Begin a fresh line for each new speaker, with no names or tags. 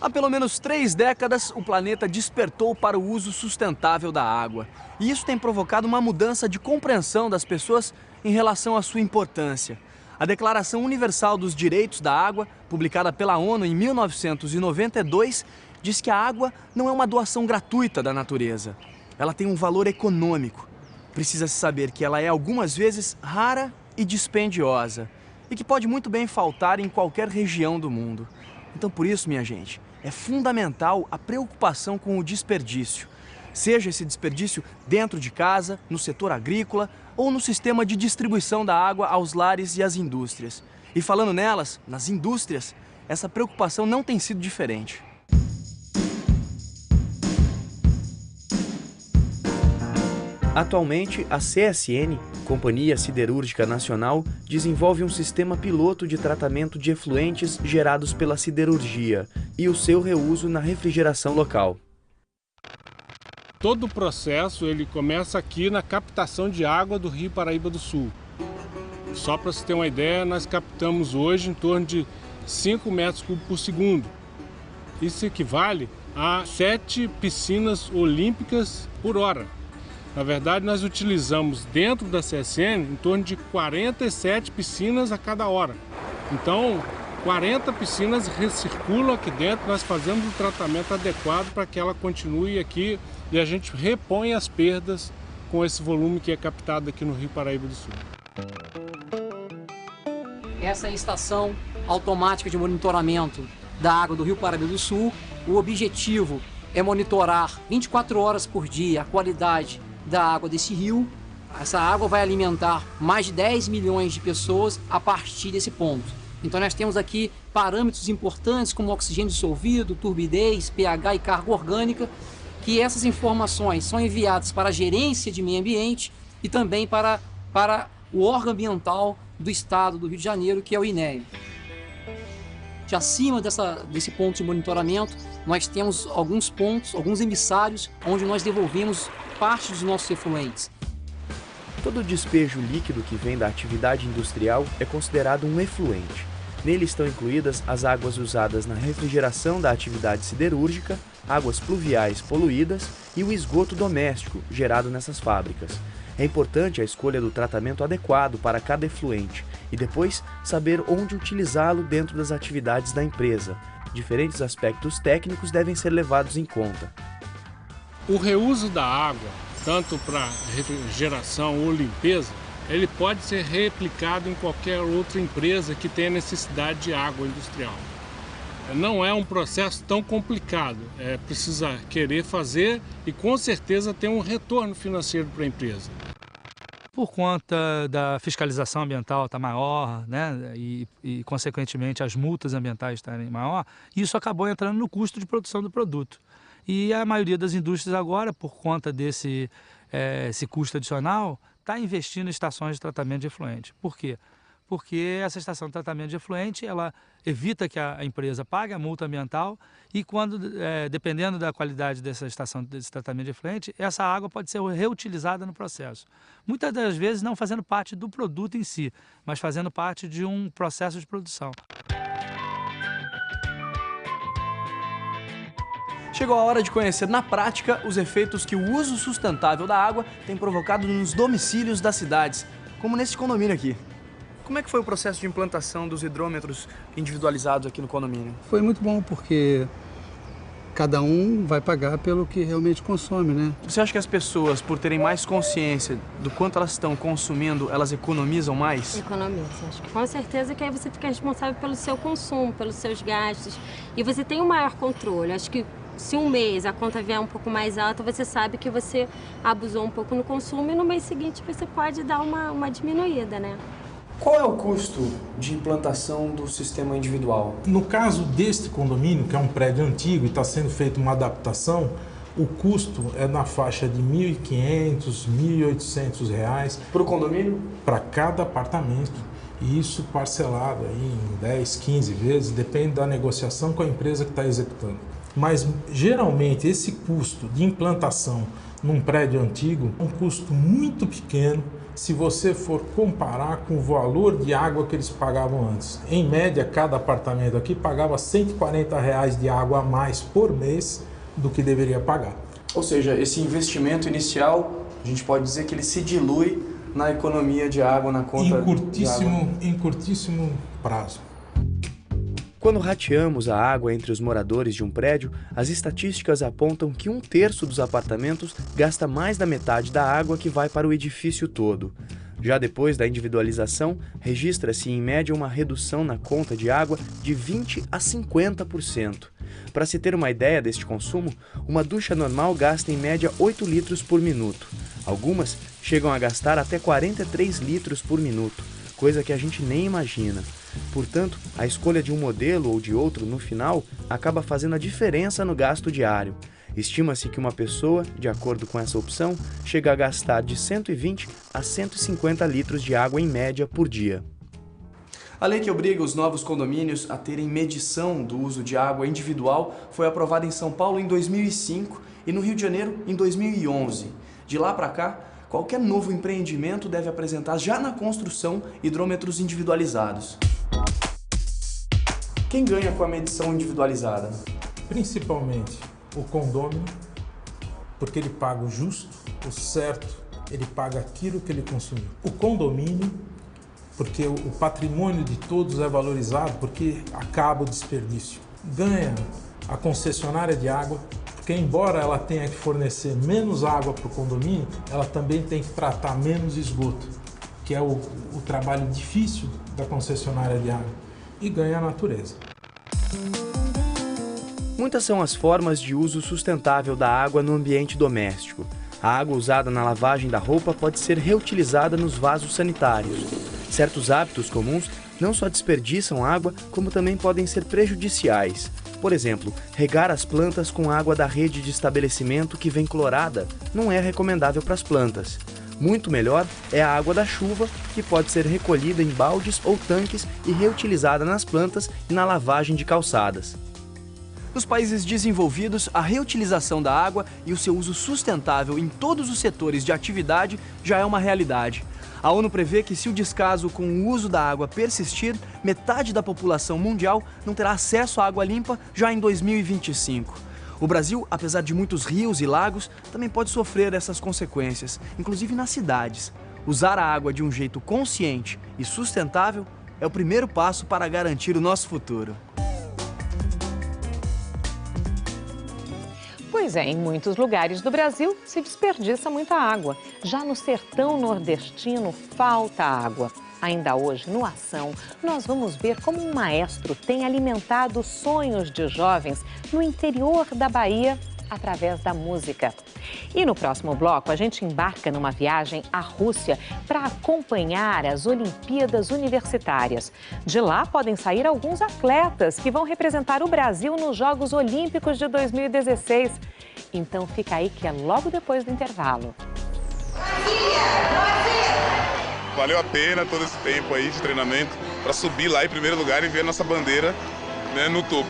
Há pelo menos 3 décadas, o planeta despertou para o uso sustentável da água. E isso tem provocado uma mudança de compreensão das pessoas em relação à sua importância. A Declaração Universal dos Direitos da Água, publicada pela ONU em 1992, diz que a água não é uma doação gratuita da natureza. Ela tem um valor econômico. Precisa-se saber que ela é algumas vezes rara e dispendiosa. E que pode muito bem faltar em qualquer região do mundo. Então, por isso, minha gente, é fundamental a preocupação com o desperdício. Seja esse desperdício dentro de casa, no setor agrícola ou no sistema de distribuição da água aos lares e às indústrias. E falando nelas, nas indústrias, essa preocupação não tem sido diferente. Atualmente, a CSN, Companhia Siderúrgica Nacional, desenvolve um sistema piloto de tratamento de efluentes gerados pela siderurgia e o seu reuso na refrigeração local.
Todo o processo ele começa aqui na captação de água do Rio Paraíba do Sul. Só para você ter uma ideia, nós captamos hoje em torno de 5 metros cúbicos por segundo. Isso equivale a 7 piscinas olímpicas por hora. Na verdade, nós utilizamos dentro da CSN em torno de 47 piscinas a cada hora. Então, 40 piscinas recirculam aqui dentro, nós fazemos um tratamento adequado para que ela continue aqui e a gente repõe as perdas com esse volume que é captado aqui no Rio Paraíba do Sul.
Essa é a estação automática de monitoramento da água do Rio Paraíba do Sul. O objetivo é monitorar 24 horas por dia a qualidade da água desse rio. Essa água vai alimentar mais de 10 milhões de pessoas a partir desse ponto. Então nós temos aqui parâmetros importantes como oxigênio dissolvido, turbidez, pH e carga orgânica, que essas informações são enviadas para a gerência de meio ambiente e também para o órgão ambiental do estado do Rio de Janeiro, que é o INEA. De acima desse ponto de monitoramento, nós temos alguns pontos, alguns emissários, onde nós devolvemos parte dos nossos efluentes.
Todo despejo líquido que vem da atividade industrial é considerado um efluente. Nele estão incluídas as águas usadas na refrigeração da atividade siderúrgica, águas pluviais poluídas e o esgoto doméstico gerado nessas fábricas. É importante a escolha do tratamento adequado para cada efluente e depois saber onde utilizá-lo dentro das atividades da empresa. Diferentes aspectos técnicos devem ser levados em conta.
O reuso da água, tanto para refrigeração ou limpeza, ele pode ser replicado em qualquer outra empresa que tenha necessidade de água industrial. Não é um processo tão complicado, precisa querer fazer e com certeza ter um retorno financeiro para a empresa.
Por conta da fiscalização ambiental estar maior, né, e consequentemente as multas ambientais estarem maior, isso acabou entrando no custo de produção do produto. E a maioria das indústrias agora, por conta desse esse custo adicional, está investindo em estações de tratamento de efluente. Por quê? Porque essa estação de tratamento de efluente, ela evita que a empresa pague a multa ambiental e quando, dependendo da qualidade dessa estação desse tratamento de efluente, essa água pode ser reutilizada no processo. Muitas das vezes não fazendo parte do produto em si, mas fazendo parte de um processo de produção.
Chegou a hora de conhecer na prática os efeitos que o uso sustentável da água tem provocado nos domicílios das cidades, como nesse condomínio aqui. Como é que foi o processo de implantação dos hidrômetros individualizados aqui no condomínio?
Foi muito bom porque cada um vai pagar pelo que realmente consome, né?
Você acha que as pessoas, por terem mais consciência do quanto elas estão consumindo, elas economizam mais?
Economizam. Acho que com certeza que aí você fica responsável pelo seu consumo, pelos seus gastos e você tem um maior controle. Acho que se um mês a conta vier um pouco mais alta, você sabe que você abusou um pouco no consumo e no mês seguinte você pode dar uma diminuída, né?
Qual é o custo de implantação do sistema individual?
No caso deste condomínio, que é um prédio antigo e está sendo feita uma adaptação, o custo é na faixa de R$ 1.500, R$ 1.800.
Para o condomínio?
Para cada apartamento. E isso parcelado aí em 10, 15 vezes, depende da negociação com a empresa que está executando. Mas geralmente esse custo de implantação num prédio antigo é um custo muito pequeno se você for comparar com o valor de água que eles pagavam antes. Em média, cada apartamento aqui pagava R$ 140 de água a mais por mês do que deveria pagar.
Ou seja, esse investimento inicial, a gente pode dizer que ele se dilui na economia de água, na conta
em curtíssimo prazo.
Quando rateamos a água entre os moradores de um prédio, as estatísticas apontam que 1/3 dos apartamentos gasta mais da metade da água que vai para o edifício todo. Já depois da individualização, registra-se em média uma redução na conta de água de 20% a 50%. Para se ter uma ideia deste consumo, uma ducha normal gasta em média 8 litros por minuto. Algumas chegam a gastar até 43 litros por minuto, coisa que a gente nem imagina. Portanto, a escolha de um modelo ou de outro no final acaba fazendo a diferença no gasto diário. Estima-se que uma pessoa, de acordo com essa opção, chega a gastar de 120 a 150 litros de água em média por dia. A lei que obriga os novos condomínios a terem medição do uso de água individual foi aprovada em São Paulo em 2005 e no Rio de Janeiro em 2011. De lá para cá, qualquer novo empreendimento deve apresentar já na construção hidrômetros individualizados. Quem ganha com a medição individualizada?
Principalmente o condômino, porque ele paga o justo, o certo, ele paga aquilo que ele consumiu. O condomínio, porque o patrimônio de todos é valorizado, porque acaba o desperdício. Ganha a concessionária de água, porque embora ela tenha que fornecer menos água para o condomínio, ela também tem que tratar menos esgoto, que é o trabalho difícil da concessionária de água. E ganha a natureza.
Muitas são as formas de uso sustentável da água no ambiente doméstico. A água usada na lavagem da roupa pode ser reutilizada nos vasos sanitários. Certos hábitos comuns não só desperdiçam água, como também podem ser prejudiciais. Por exemplo, regar as plantas com água da rede de estabelecimento que vem clorada não é recomendável para as plantas. Muito melhor é a água da chuva, que pode ser recolhida em baldes ou tanques e reutilizada nas plantas e na lavagem de calçadas. Nos países desenvolvidos, a reutilização da água e o seu uso sustentável em todos os setores de atividade já é uma realidade. A ONU prevê que, se o descaso com o uso da água persistir, metade da população mundial não terá acesso à água limpa já em 2025. O Brasil, apesar de muitos rios e lagos, também pode sofrer essas consequências, inclusive nas cidades. Usar a água de um jeito consciente e sustentável é o primeiro passo para garantir o nosso futuro.
Pois é, em muitos lugares do Brasil se desperdiça muita água. Já no sertão nordestino falta água. Ainda hoje, no Ação, nós vamos ver como um maestro tem alimentado sonhos de jovens no interior da Bahia através da música. E no próximo bloco, a gente embarca numa viagem à Rússia para acompanhar as Olimpíadas Universitárias. De lá podem sair alguns atletas que vão representar o Brasil nos Jogos Olímpicos de 2016. Então fica aí que é logo depois do intervalo.
Valeu a pena todo esse tempo aí de treinamento para subir lá em primeiro lugar e ver a nossa bandeira, né, no topo.